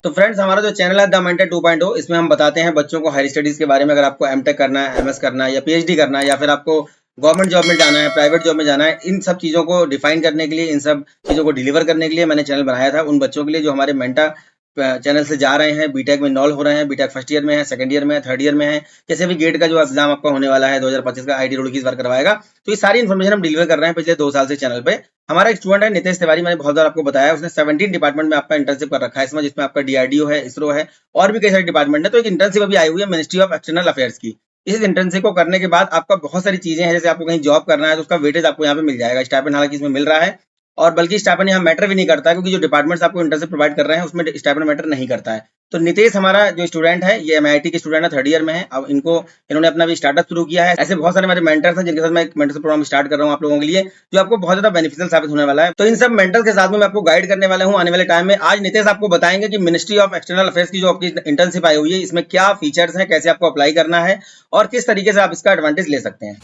तो फ्रेंड्स, हमारा जो चैनल है द मेंटर 2.0, इसमें हम बताते हैं बच्चों को हायर स्टडीज के बारे में। अगर आपको एमटेक करना है, एमएस करना है या पीएचडी करना है, या फिर आपको गवर्नमेंट जॉब में जाना है, प्राइवेट जॉब में जाना है, इन सब चीज़ों को डिफाइन करने के लिए, इन सब चीज़ों को डिलीवर करने के लिए मैंने चैनल बनाया था। उन बच्चों के लिए जो हमारे मेंटा चैनल से जा रहे हैं, बीटेक में इनरोल हो रहे हैं, बीटेक फर्स्ट ईयर में है, सेकंड ईयर में है, थर्ड ईयर में है, जैसे भी गेट का जो एग्जाम आपका होने वाला है 2025 का, आईटी रुड़की इस बार करवाएगा। तो ये सारी इन्फॉर्मेशन हम डिलीवर कर रहे हैं पिछले 2 साल से चैनल पे। हमारा एक स्टूडेंट है नितेश तिवारी, मैंने बहुत बार आपको बताया, उसने 17 डिपार्टमेंट में आपका इंटर्नशिप कर रखा है इसमें, जिसमें आपका डीआरडीओ है, इसरो है, और भी कई सारे डिपार्टमेंट है। तो एक इंटर्नशिप अभी आई हुई है मिनिस्ट्री ऑफ एक्सटर्नल अफेयर्स की। इस इंटर्नशिप को करने के बाद आपका बहुत सारी चीजें हैं, जैसे आपको कहीं जॉब करना है तो उसका वेटेज आपको यहाँ पे मिल जाएगा। स्टाइपेंड हालांकि इसमें मिल रहा है, और बल्कि स्टाइपेंड यहाँ मैटर भी नहीं करता है, क्योंकि जो डिपार्टमेंट्स आपको इंटर्नशिप प्रोवाइड कर रहे हैं उसमें स्टाइपेंड मैटर नहीं करता है। तो नितेश हमारा जो स्टूडेंट है, ये एमआईटी के स्टूडेंट है, थर्ड ईयर में है। अब इन्होंने अपना भी स्टार्टअप शुरू किया है। ऐसे बहुत सारे मेरे मेंटर्स हैं जिनके साथ मैं एक मेंटरशिप प्रोग्राम स्टार्ट कर रहा हूँ आप लोगों के लिए, जो आपको बहुत ज्यादा बेनिफिशियल साबित होने वाला है। तो इन सब मेंटर्स के साथ में मैं आपको गाइड करने वाला हूँ आने वाले टाइम में। आज नितेश आपको बताएंगे कि मिनिस्ट्री ऑफ एक्सटर्नल अफेयर्स की जो आपकी इंटर्नशिप आई हुई है, इसमें क्या फीचर्स हैं, कैसे आपको अप्लाई करना है, और किस तरीके से आप इसका एडवांटेज ले सकते हैं।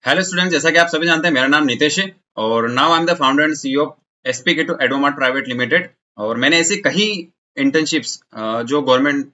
हेलो स्टूडेंट, जैसा कि आप सभी जानते हैं मेरा नाम नितेश है और now I am the founder and CEO of SPK2 Adomart private limited. और मैंने ऐसे कई इंटर्नशिप्स जो गवर्नमेंट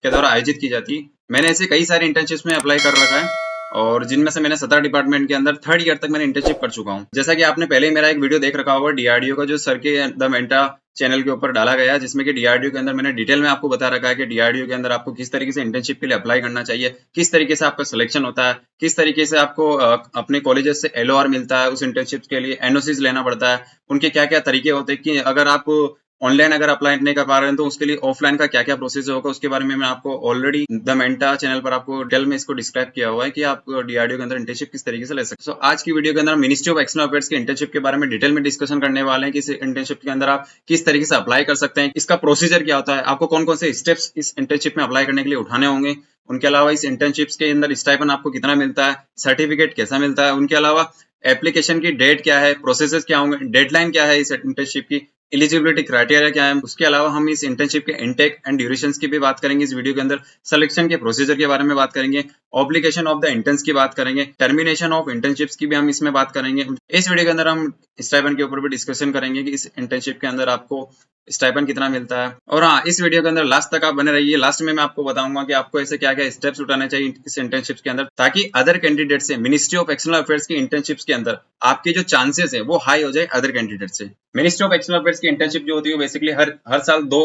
के द्वारा आयोजित की जाती है, मैंने ऐसे कई सारे इंटर्नशिप्स में अप्लाई कर रखा है, और जिनमें से मैंने 17 डिपार्टमेंट के अंदर थर्ड ईयर तक मैंने इंटर्नशिप कर चुका हूँ। जैसा कि आपने पहले ही मेरा एक वीडियो देख रखा होगा डीआरडीओ का, जो सर के द मेंटा चैनल के ऊपर डाला गया है, जिसमें कि डीआरडीओ के अंदर मैंने डिटेल में आपको बता रखा है कि डीआरडीओ के अंदर आपको किस तरीके से इंटर्नशिप के लिए अप्लाई करना चाहिए, किस तरीके से आपका सिलेक्शन होता है, किस तरीके से आपको अपने कॉलेजेस से LOR मिलता है, उस इंटर्नशिप के लिए NOCs लेना पड़ता है, उनके क्या क्या तरीके होते हैं, कि अगर आप ऑनलाइन अगर अप्लाई नहीं कर पा रहे हैं तो उसके लिए ऑफलाइन का क्या क्या प्रोसेस होगा, उसके बारे में मैं आपको ऑलरेडी द मेंटा चैनल पर आपको डिटेल में इसको डिस्क्राइब किया हुआ है कि आप डीआरडीओ के अंदर इंटर्नशिप किस तरीके से ले सकते हैं। आज की वीडियो के अंदर मिनिस्ट्री ऑफ एक्सटर्नल अफेयर्स के इंटर्नशिप के बारे में डिटेल में डिस्कशन करने वाले हैं कि इस इंटर्नशिप के अंदर आप किस तरीके से अप्लाई कर सकते हैं, इसका प्रोसीजर क्या होता है, आपको कौन कौन से स्टेप्स इस इंटर्नशिप में अप्लाई करने के लिए उठाने होंगे, उनके अलावा इस इंटर्नशिप्स के अंदर स्टाइपेंड आपको कितना मिलता है, सर्टिफिकेट कैसा मिलता है, उनके अलावा एप्लीकेशन की डेट क्या है, प्रोसेसेस क्या होंगे, डेडलाइन क्या है इस इंटर्नशिप की, एलिजिबिलिटी क्राइटेरिया क्या है। उसके अलावा हम इस इंटर्नशिप के इनटेक एंड ड्यूरेशंस की भी बात करेंगे इस वीडियो के अंदर, सिलेक्शन के प्रोसीजर के बारे में बात करेंगे, ऑब्लिगेशन ऑफ द इंटर्न्स की बात करेंगे, टर्मिनेशन ऑफ इंटर्नशिप्स की भी हम इसमें बात करेंगे। इस वीडियो के अंदर हम स्टाइपेंड के ऊपर भी डिस्कशन करेंगे कि इस इंटर्नशिप के अंदर आपको स्टाइपेंड कितना मिलता है। और हाँ, इस वीडियो के अंदर लास्ट तक आप बने रहिए। लास्ट में मैं आपको बताऊंगा कि आपको ऐसे क्या क्या स्टेप्स उठाने चाहिए इस इंटर्नशिप के अंदर, ताकि अदर कैंडिडेट से मिनिस्ट्री ऑफ एक्सटर्नल अफेयर्स की इंटर्नशिप्स के अंदर आपके जो चांसेस है वो हाई हो जाए अदर कैंडिडेट से। मिनिस्ट्री ऑफ एक्सटर्नल अफेयर्स की इंटर्नशिप जो होती है बेसिकली हर साल 2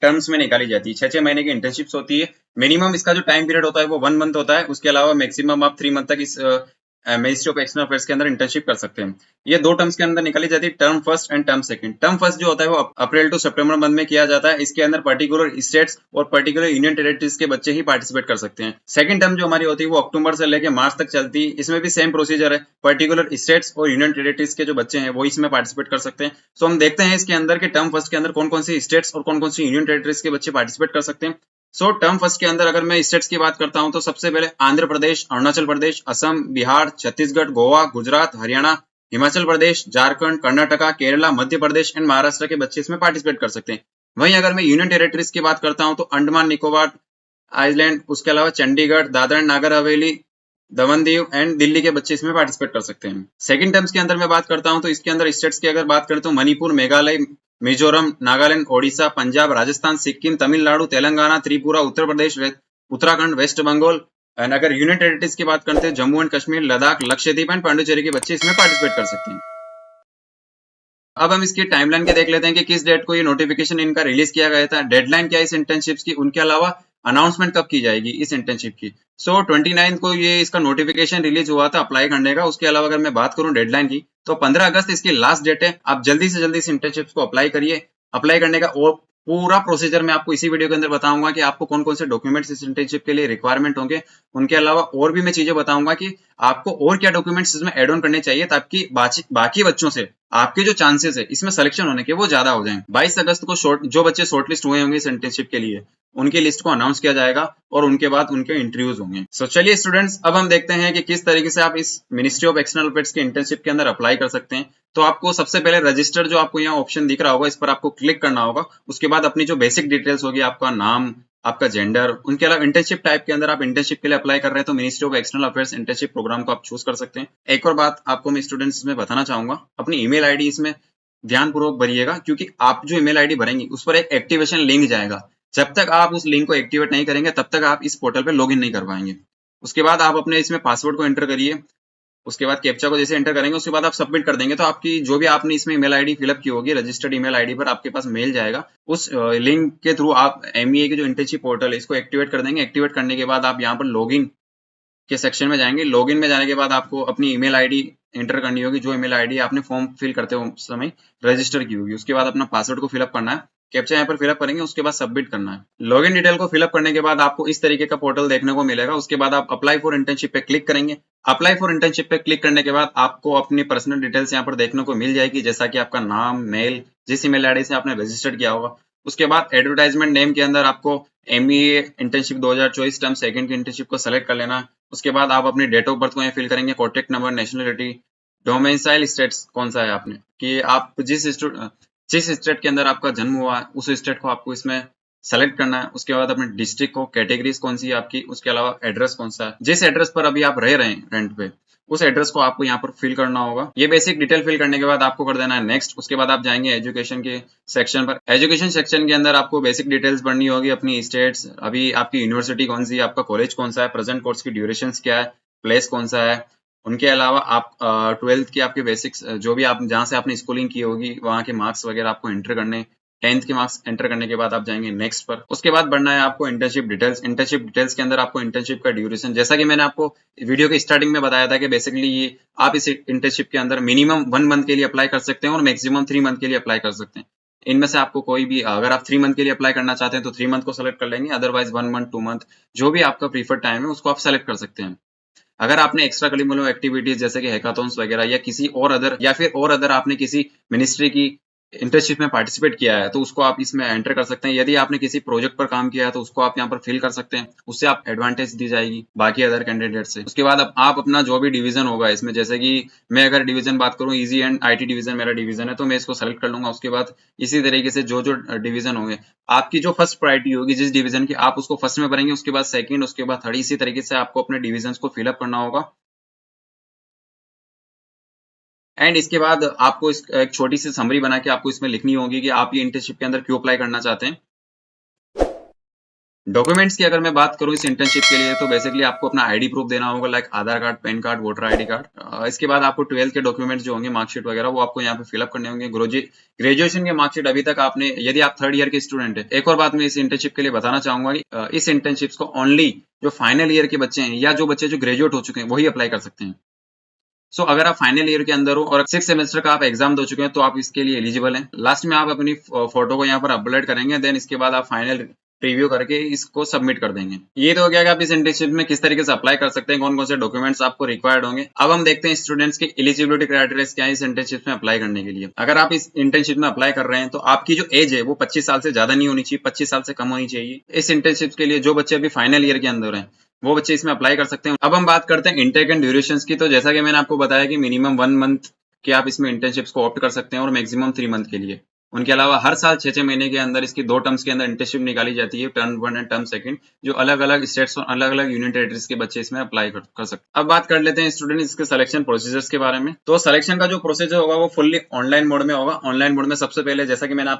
टर्म्स में निकाली जाती है। 6 महीने की इंटर्नशिप्स होती है। मिनिमम इसका जो टाइम पीरियड होता है वो 1 मंथ होता है। उसके अलावा मैक्सिमम आप 3 मंथ तक इस मिनिस्ट्री ऑफ एक्सटर्नल अफेयर्स के अंदर इंटर्नशिप कर सकते हैं। ये 2 टर्म्स के अंदर निकाली जाती है, term first and term second. Term first जो होता है वो अप्रैल टू सितंबर मंथ में किया जाता है। इसके अंदर पर्टिकुलर स्टेट्स और पर्टिकुलर यूनियन टेरिटरीज के बच्चे ही पार्टिसिपेट कर सकते हैं। सेकंड टर्म जो हमारी होती है वो अक्टूबर से लेकर मार्च तक चलती है। इसमें भी सेम प्रोसीजर है, पर्टिकुलर स्टेट्स और यूनियन टेरिटरीज के जो बच्चे हैं वो इसमें पार्टिसिपेट कर सकते हैं। सो हम देखते हैं इसके अंदर के टर्म फर्स्ट के अंदर कौन कौन सी स्टेट्स और कौन कौन सी यूनियन टेरिटरीज के बच्चे पार्टिसिपेट कर सकते हैं। टर्म फर्स्ट के अंदर अगर मैं स्टेट्स की बात करता हूं तो सबसे पहले आंध्र प्रदेश, अरुणाचल प्रदेश, असम, बिहार, छत्तीसगढ़, गोवा, गुजरात, हरियाणा, हिमाचल प्रदेश, झारखंड, कर्नाटका, केरला, मध्य प्रदेश एंड महाराष्ट्र के बच्चे इसमें पार्टिसिपेट कर सकते हैं। वहीं अगर मैं यूनियन टेरिटरीज की बात करता हूं तो अंडमान निकोबार आइलैंड, उसके अलावा चंडीगढ़, दादरा एंड नागर हवेली, दमन दीव एंड दिल्ली के बच्चे इसमें पार्टिसिपेट कर सकते हैं। सेकंड टर्म्स के अंदर मैं बात करता हूं तो इसके अंदर स्टेट्स की अगर बात करें तो मणिपुर, मेघालय, मिजोरम, नागालैंड, ओडिशा, पंजाब, राजस्थान, सिक्किम, तमिलनाडु, तेलंगाना, त्रिपुरा, उत्तर प्रदेश, उत्तराखंड, वेस्ट बंगाल एंड अगर यूनियन टेरिटरीज की बात करते हैं जम्मू एंड कश्मीर, लद्दाख, लक्षद्वीप एंड पांडिचेरी के बच्चे इसमें पार्टिसिपेट कर सकते हैं। अब हम इसकी टाइमलाइन के देख लेते हैं कि किस डेट को ये नोटिफिकेशन इनका रिलीज किया गया था, डेडलाइन क्या है इस इंटर्नशिप्स की, उनके अलावा अनाउंसमेंट कब की जाएगी इस इंटर्नशिप की। 29 को ये इसका नोटिफिकेशन रिलीज हुआ था अप्लाई करने का। उसके अलावा अगर मैं बात करूं डेडलाइन की तो 15 अगस्त इसकी लास्ट डेट है। आप जल्दी से जल्दी इस इंटर्नशिप को अप्लाई करिए। अप्लाई करने का और पूरा प्रोसीजर मैं आपको इसी वीडियो के अंदर बताऊंगा कि आपको कौन कौन से डॉक्यूमेंट्स इस इंटर्नशिप के लिए रिक्वायरमेंट होंगे। उनके अलावा और भी मैं चीजें बताऊंगा कि आपको और क्या डॉक्यूमेंट्स इसमें एड ऑन करने चाहिए ताकि बाकी बच्चों से आपके जो चांसेस है इसमें सिलेक्शन होने के वो ज्यादा हो जाएं। 22 अगस्त को जो बच्चे शॉर्टलिस्ट हुए होंगे इस इंटर्नशिप के लिए उनकी लिस्ट को अनाउंस किया जाएगा और उनके बाद उनके इंटरव्यूज होंगे। चलिए स्टूडेंट्स, अब हम देखते हैं कि किस तरीके से आप इस मिनिस्ट्री ऑफ एक्सटर्नल अफेयर्स के इंटर्नशिप के अंदर अप्लाई कर सकते हैं। तो आपको सबसे पहले रजिस्टर जो आपको यहाँ ऑप्शन दिख रहा होगा इस पर आपको क्लिक करना होगा। उसके बाद अपनी जो बेसिक डिटेल्स होगी, आपका नाम, आपका जेंडर, उनके अलावा इंटर्नशिप टाइप के अंदर आप इंटर्नशिप के लिए अप्लाई कर रहे हैं तो ministry of external affairs internship program को आप चूज कर सकते हैं। एक और बात आपको मैं स्टूडेंट्स में बताना चाहूंगा, अपनी ईमेल आईडी इसमें ध्यानपूर्वक भरिएगा, क्योंकि आप जो ईमेल आईडी भरेंगे उस पर एक एक्टिवेशन लिंक जाएगा। जब तक आप उस लिंक को एक्टिवेट नहीं करेंगे तब तक आप इस पोर्टल पे लॉगिन नहीं कर पाएंगे। उसके बाद आप अपने इसमें पासवर्ड को एंटर करिए। उसके बाद कैप्चा को जैसे एंटर करेंगे उसके बाद आप सबमिट कर देंगे तो आपकी जो भी आपने इसमें ईमेल आईडी फिलअप की होगी रजिस्टर्ड ईमेल आईडी पर आपके पास मेल जाएगा। उस लिंक के थ्रू आप एमईए की जो इंटर्नशिप पोर्टल है इसको एक्टिवेट कर देंगे। एक्टिवेट करने के बाद आप यहाँ पर लॉगिन के सेक्शन में जाएंगे। लॉगिन में जाने के बाद आपको अपनी ईमेल आईडी एंटर करनी होगी, जो ईमेल आईडी आपने फॉर्म फिल करते हो उस समय रजिस्टर की होगी। उसके बाद अपना पासवर्ड को फिलअप करना है, कैप्चा यहाँ पर फिलअप करेंगे, उसके बाद सबमिट करना है। लॉगिन डिटेल को फिलअप करने के बाद आपको इस तरीके का पोर्टल देखने को मिलेगा। उसके बाद आप अप्लाई फॉर इंटर्नशिप पे क्लिक करेंगे। अप्लाई फॉर इंटर्नशिप पे क्लिक करने के बाद आपको अपनी पर्सनल डिटेल्स यहाँ पर देखने को मिल जाएगी, जैसा कि आपका नाम, मेल, जिस ईमेल आईडी से आपने रजिस्टर्ड किया होगा। उसके बाद एडवर्टाइजमेंट नेम के अंदर आपको एमईए इंटर्नशिप 2024 टर्म सेकंड की इंटर्नशिप को सेलेक्ट कर लेना। उसके बाद आप अपनी डेट ऑफ बर्थ को यहाँ फिल करेंगे, contact number, nationality, domicile states कौन सा है आपने, कि आप जिस स्टेट के अंदर आपका जन्म हुआ है उस स्टेट को आपको इसमें सेलेक्ट करना है। उसके बाद अपने डिस्ट्रिक्ट को, कैटेगरीज कौन सी है आपकी, उसके अलावा एड्रेस कौन सा है, जिस एड्रेस पर अभी आप रह रहे हैं रेंट पे उस एड्रेस को आपको यहाँ पर फिल करना होगा। ये बेसिक डिटेल फिल करने के बाद आपको कर देना है नेक्स्ट। उसके बाद आप जाएंगे एजुकेशन के सेक्शन पर। एजुकेशन सेक्शन के अंदर आपको बेसिक डिटेल्स भरनी होगी, अपनी स्टेट्स, अभी आपकी यूनिवर्सिटी कौन सी है, आपका कॉलेज कौन सा है, प्रेजेंट कोर्स की ड्यूरेशन क्या है, प्लेस कौन सा है। उनके अलावा आप 12th की आपके बेसिक्स जो भी आप जहाँ से आपने स्कूलिंग की होगी वहाँ के मार्क्स वगैरह आपको एंटर करने। 10th के मार्क्स एंटर करने के बाद आप जाएंगे नेक्स्ट पर। उसके बाद बढ़ना है आपको इंटर्नशिप डिटेल्स। इंटर्नशिप डिटेल्स के अंदर आपको इंटर्नशिप का ड्यूरेशन, जैसा कि मैंने आपको वीडियो के स्टार्टिंग में बताया था कि बेसिकली ये आप इस इंटर्नशिप के अंदर मिनिमम 1 मंथ के लिए अप्लाई कर सकते हैं और मैक्सिमम 3 मंथ के लिए अप्लाई कर सकते हैं। इनमें से आपको कोई भी, अगर आप 3 मंथ के लिए अप्लाई करना चाहते हैं तो 3 मंथ को सेलेक्ट कर लेंगे, अदरवाइज 1 मंथ, 2 मंथ, जो भी आपका प्रीफर्ड टाइम है उसको आप सेलेक्ट कर सकते हैं। अगर आपने एक्स्ट्रा करिकुलर एक्टिविटीज जैसे कि हैकाथॉन्स वगैरह या किसी और अदर आपने किसी मिनिस्ट्री की इंटर्नशिप में पार्टिसिपेट किया है तो उसको आप इसमें एंटर कर सकते हैं। यदि आपने किसी प्रोजेक्ट पर काम किया है तो उसको आप यहाँ पर फिल कर सकते हैं, उससे आप एडवांटेज दी जाएगी बाकी अदर कैंडिडेट से। उसके बाद आप अपना जो भी डिवीजन होगा इसमें, जैसे कि मैं अगर डिवीजन बात करूँ, इजी एंड आईटी डिवीजन मेरा डिवीजन है तो मैं इसको सेलेक्ट कर लूंगा। उसके बाद इसी तरीके से जो जो डिवीजन होंगे, आपकी जो फर्स्ट प्रायोरिटी होगी जिस डिवीजन की, आप उसको फर्स्ट में भरेंगे, उसके बाद सेकंड, उसके बाद थर्ड, इसी तरीके से आपको अपने डिवीजन को फिलअप करना होगा। एंड इसके बाद आपको एक छोटी सी समरी बना के आपको इसमें लिखनी होगी कि आप ये इंटर्नशिप के अंदर क्यों अप्लाई करना चाहते हैं। डॉक्यूमेंट्स की अगर मैं बात करूं इस इंटर्नशिप के लिए तो बेसिकली आपको अपना आईडी प्रूफ देना होगा, like Aadhaar card, PAN card, voter ID card. इसके बाद आपको 12th के डॉक्यूमेंट्स जो होंगे, मार्कशीट वगैरह, वो आपको यहाँ पे फिलअप करने होंगे। ग्रेजुएशन के मार्कशीट अभी तक आपने, यदि आप 3rd ईयर के स्टूडेंट है, एक और बात मैं इस इंटर्नशिप के लिए बताना चाहूंगा कि इस इंटर्नशिप को ओनली जो फाइनल ईयर के बच्चे हैं या जो बच्चे जो ग्रेजुएट हो चुके हैं वही अप्लाई कर सकते हैं। अगर आप फाइनल ईयर के अंदर हो और 6 सेमेस्टर का आप एग्जाम दे चुके हैं तो आप इसके लिए एलिजिबल हैं। लास्ट में आप अपनी फोटो को यहाँ पर अपलोड करेंगे, देन इसके बाद आप फाइनल प्रीव्यू करके इसको सबमिट कर देंगे। ये तो हो गया कि आप इस इंटर्नशिप में किस तरीके से अप्लाई कर सकते हैं, कौन कौन से डॉक्यूमेंट्स आपको रिक्वायर्ड होंगे। अब हम देखते हैं स्टूडेंट्स की एलिजिबिलिटी क्राइटेरिया क्या है इस इंटर्नशिप में अप्लाई करने के लिए। अगर आप इस इंटर्नशिप में अप्लाई कर रहे हैं तो आपकी जो एज है वो 25 साल से ज्यादा नहीं होनी चाहिए, 25 साल से कम होनी चाहिए। इस इंटर्नशिप के लिए जो बच्चे अभी फाइनल ईयर के अंदर हैं वो बच्चे इसमें अप्लाई कर सकते हैं। अब हम बात करते हैं इनटेक एंड ड्यूरेशंस की। तो जैसा कि मैंने आपको बताया कि मिनिमम 1 मंथ के आप इसमें इंटर्नशिप्स को ऑप्ट कर सकते हैं और मैक्सिमम 3 मंथ के लिए। उनके अलावा हर साल 6-6 महीने के अंदर इसकी 2 टर्म्स के अंदर इंटर्नशिप निकाली जाती है, टर्म 1 एंड टर्म 2, जो अलग अलग स्टेट्स और अलग अलग यूनियन टेरिटरीज के बच्चे इसमें अप्लाई कर सकते हैं। अब बात कर लेते हैं स्टूडेंट इसके सिलेक्शन प्रोसीजर्स के बारे में। तो सिलेक्शन का जो प्रोसीजर होगा वो फुल्ली ऑनलाइन मोड में होगा। ऑनलाइन मोड में सबसे पहले, जैसा कि मैंने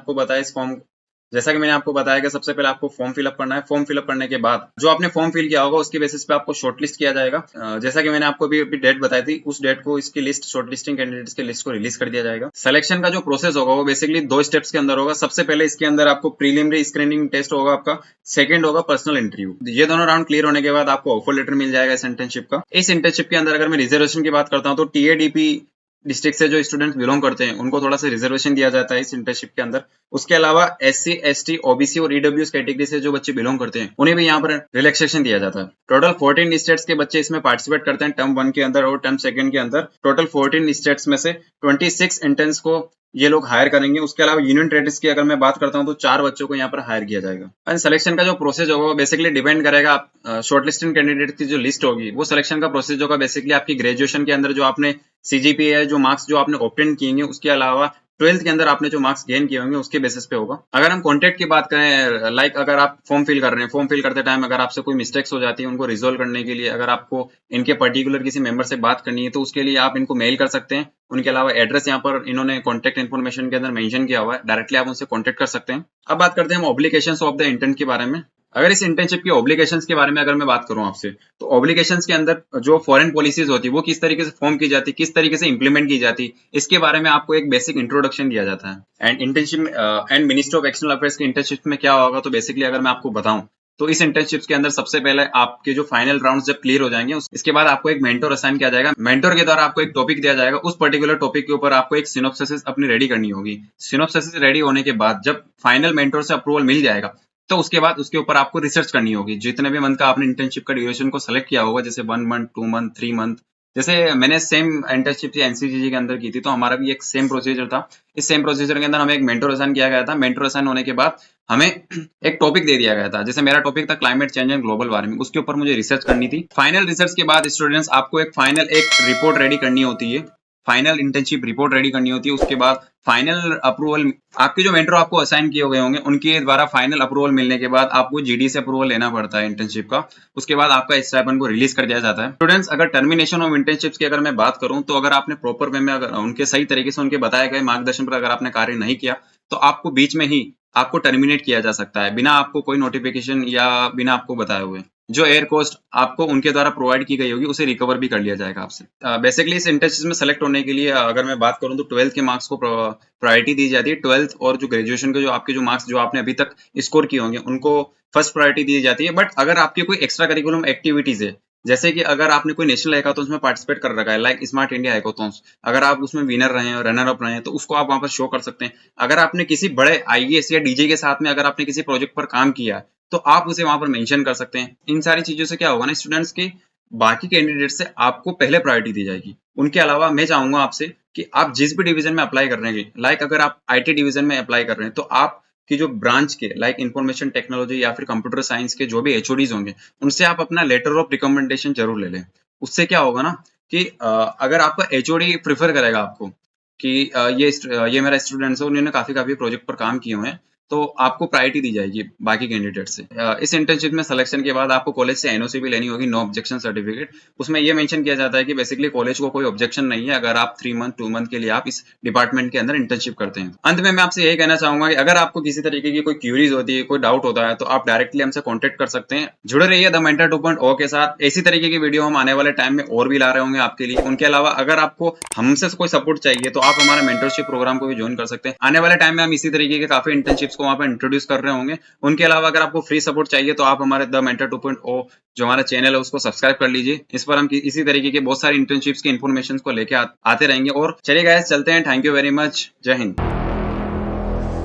आपको बताया कि सबसे पहले आपको फॉर्म फिलअप करना है। फॉर्म फिलअप करने के बाद जो आपने फॉर्म फिल किया होगा उसके बेसिस पे आपको शॉर्टलिस्ट किया जाएगा। जैसा कि मैंने आपको अभी डेट बताई थी, उस डेट को इसकी लिस्ट, शॉर्टलिस्टिंग कैंडिडेट्स की लिस्ट को रिलीज कर दिया जाएगा। सिलेक्शन का जो प्रोसेस होगा वो बेसिकली 2 स्टेप्स के अंदर होगा। सबसे पहले इसके अंदर आपको प्रीलिमिनरी स्क्रीनिंग टेस्ट होगा आपका, सेकंड होगा पर्सनल इंटरव्यू। ये दोनों राउंड क्लियर होने के बाद आपको ऑफर लेटर मिल जाएगा इस इंटर्नशिप का। इस इंटर्नशिप के अंदर अगर मैं रिजर्वेशन की बात करता हूँ तो टीएडीपी डिस्ट्रिक्ट से जो स्टूडेंट्स बिलोंग करते हैं उनको थोड़ा सा रिजर्वेशन दिया जाता है इस इंटर्नशिप के अंदर। उसके अलावा SC, ST, OBC और EWS कैटेगरी से जो बच्चे बिलोंग करते हैं उन्हें भी यहाँ पर रिलैक्सेशन दिया जाता है। टोटल 14 स्टेट्स के बच्चे इसमें पार्टिसिपेट करते हैं टर्म 1 के अंदर और टर्म 2 के अंदर। टोटल 14 स्टेट्स में से 26 इंटर्न्स को ये लोग हायर करेंगे। उसके अलावा यूनियन टेरिटरीज की अगर मैं बात करता हूँ तो 4 बच्चों को यहाँ पर हायर किया जाएगा। एंड सिलेक्शन का जो प्रोसेस होगा वो बेसिकली डिपेंड करेगा आप शॉर्टलिस्टेड कैंडिडेट की जो लिस्ट होगी वो सिलेक्शन का प्रोसेस होगा बेसिकली आपकी ग्रेजुएशन के अंदर जो आपने CGPA है, जो मार्क्स जो आपने ऑब्टेन किए, उसके अलावा 12th के अंदर आपने जो मार्क्स गेन किए होंगे उसके बेसिस पे होगा। अगर हम कॉन्टेक्ट की बात करें, लाइक अगर आप फॉर्म फिल कर रहे हैं, फॉर्म फिल करते टाइम अगर आपसे कोई मिस्टेक्स हो जाती है उनको रिजोल्व करने के लिए अगर आपको इनके पर्टिकुलर किसी मेंबर से बात करनी है तो उसके लिए आप इनको मेल कर सकते हैं। उनके अलावा एड्रेस यहाँ पर इन्होंने कॉन्टैक्ट इन्फॉर्मेशन के अंदर मेंशन किया हुआ है, डायरेक्टली आप उनसे कॉन्टैक्ट कर सकते हैं। अब बात करते हैं हम ऑब्लिगेशंस ऑफ द इंटर्न के बारे में। अगर इस इंटर्नशिप की ऑब्लिगेशंस के बारे में अगर मैं बात करूं आपसे, तो ऑब्लिगेशंस के अंदर जो फॉरेन पॉलिसीज होती है वो किस तरीके से फॉर्म की जाती है, किस तरीके से इंप्लीमेंट की जाती है, इसके बारे में आपको एक बेसिक इंट्रोडक्शन दिया जाता है। And internship and ministry of external affairs की इंटर्नशिप में क्या होगा, तो बेसिकली अगर मैं आपको बताऊं तो इस इंटर्नशिप्स के अंदर सबसे पहले आपके जो फाइनल राउंड्स जब क्लियर हो जाएंगे इसके बाद आपको एक मेंटर असाइन किया जाएगा। मेंटर के द्वारा आपको एक टॉपिक दिया जाएगा, उस पर्टिकुलर टॉपिक के ऊपर आपको एक सिनॉप्सिस अपनी रेडी करनी होगी। सिनॉप्सिस रेडी होने के बाद जब फाइनल मेंटर से अप्रूवल मिल जाएगा तो उसके बाद उसके ऊपर आपको रिसर्च करनी होगी। जितने भी मंथ का आपने इंटर्नशिप का ड्यूरेशन को सेलेक्ट किया होगा, जैसे 1 मंथ, 2 मंथ, 3 मंथ, जैसे मैंने सेम इंटर्नशिप एनसीजीजी के अंदर की थी, तो हमारा भी एक सेम प्रोसीजर था। इस सेम प्रोसीजर के अंदर हमें एक मेंटर असाइन किया गया था। मेंटर असाइन होने के बाद हमें एक टॉपिक दे दिया गया था, जैसे मेरा टॉपिक था climate change and global warming, उसके ऊपर मुझे रिसर्च करनी थी। फाइनल रिसर्च के बाद स्टूडेंट्स आपको एक फाइनल एक रिपोर्ट रेडी करनी होती है, फाइनल इंटर्नशिप रिपोर्ट रेडी करनी होती है। उसके बाद फाइनल अप्रूवल, आपके जो मेंटर आपको असाइन किए गए होंगे उनके द्वारा फाइनल अप्रूवल मिलने के बाद आपको जीडी से अप्रूवल लेना पड़ता है इंटर्नशिप का। उसके बाद आपका स्टाइपेंड को रिलीज कर दिया जाता है। स्टूडेंट्स, अगर टर्मिनेशन ऑफ इंटर्नशिप्स की अगर मैं बात करूं, तो अगर आपने प्रॉपर वे में अगर उनके सही तरीके से उनके बताए गए मार्गदर्शन पर अगर आपने कार्य नहीं किया, तो आपको बीच में ही आपको टर्मिनेट किया जा सकता है, बिना आपको कोई नोटिफिकेशन या बिना आपको बताए हुए। जो एयर कॉस्ट आपको उनके द्वारा प्रोवाइड की गई होगी उसे रिकवर भी कर लिया जाएगा आपसे। बेसिकली इस इंटर्नशिप में सेलेक्ट होने के लिए अगर मैं बात करूं तो 12th के मार्क्स को प्रायोरिटी दी जाती है। 12th और जो ग्रेजुएशन के जो आपके जो मार्क्स जो आपने अभी तक स्कोर किए होंगे उनको फर्स्ट प्रायोरिटी दी जाती है। बट अगर आपकी कोई एक्स्ट्रा करिकुलम एक्टिविटीज है, जैसे कि अगर आपने कोई नेशनल हैकाथॉन्स में पार्टिसिपेट कर रखा है, लाइक स्मार्ट इंडिया हैकाथॉन्स, अगर आप उसमें विनर रहे हैं, रनर अप रहे हैं, तो उसको आप वहां पर शो कर सकते हैं। अगर आपने किसी बड़े आईएएस या डीजे के साथ में अगर आपने किसी प्रोजेक्ट पर काम किया है, तो आप उसे वहां पर मेंशन कर सकते हैं। इन सारी चीजों से क्या होगा ना स्टूडेंट्स के बाकी कैंडिडेट से आपको पहले प्रायोरिटी दी जाएगी। उनके अलावा मैं चाहूंगा आपसे कि आप जिस भी डिवीजन में अप्लाई कर रहे हैं, लाइक अगर आप आईटी डिवीजन में अप्लाई कर रहे हैं, तो आप की जो ब्रांच के लाइक इंफॉर्मेशन टेक्नोलॉजी या फिर कंप्यूटर साइंस के जो भी एचओडीज होंगे, उनसे आप अपना लेटर ऑफ रिकमेंडेशन जरूर ले लें। उससे क्या होगा ना कि अगर आपका एचओडी प्रिफर करेगा आपको कि ये मेरा स्टूडेंट्स है, उन्होंने काफी प्रोजेक्ट पर काम किए हुए हैं, तो आपको प्रायोरिटी दी जाएगी बाकी कैंडिडेट से। इस इंटर्नशिप में सिलेक्शन के बाद आपको कॉलेज से एनओसी भी लेनी होगी, नो ऑब्जेक्शन सर्टिफिकेट। उसमें ये मेंशन किया जाता है कि बेसिकली कॉलेज को कोई ऑब्जेक्शन नहीं है अगर आप 3 मंथ 2 मंथ के लिए आप इस डिपार्टमेंट के अंदर इंटर्नशिप करते हैं। अंत में मैं आपसे यही कहना चाहूंगा कि अगर आपको किसी तरीके की कोई क्यूरीज होती है, कोई डाउट होता है, तो आप डायरेक्टली हमसे कॉन्टेक्ट कर सकते हैं। जुड़े रहिए द मेंटर 2.0 के साथ। इसी तरीके की वीडियो हम आने वाले टाइम में और भी ला रहे होंगे आपके लिए। उनके अलावा अगर आपको हमसे कोई सपोर्ट चाहिए, तो आप हमारा मेंटरशिप प्रोग्राम को भी ज्वाइन कर सकते हैं। आने वाले टाइम में हम इसी तरीके के काफी इंटर्नशिप्स को वहां पर इंट्रोड्यूस कर रहे होंगे। उनके अलावा अगर आपको फ्री सपोर्ट चाहिए, तो आप हमारे द मेंटर 2.0 जो हमारा चैनल है उसको सब्सक्राइब कर लीजिए। इस पर हम इसी तरीके के बहुत सारी इंटर्नशिप्स की इन्फॉर्मेशन को लेके आते रहेंगे। और चलिए गाइस, चलते हैं। Thank you very much. जय हिंद।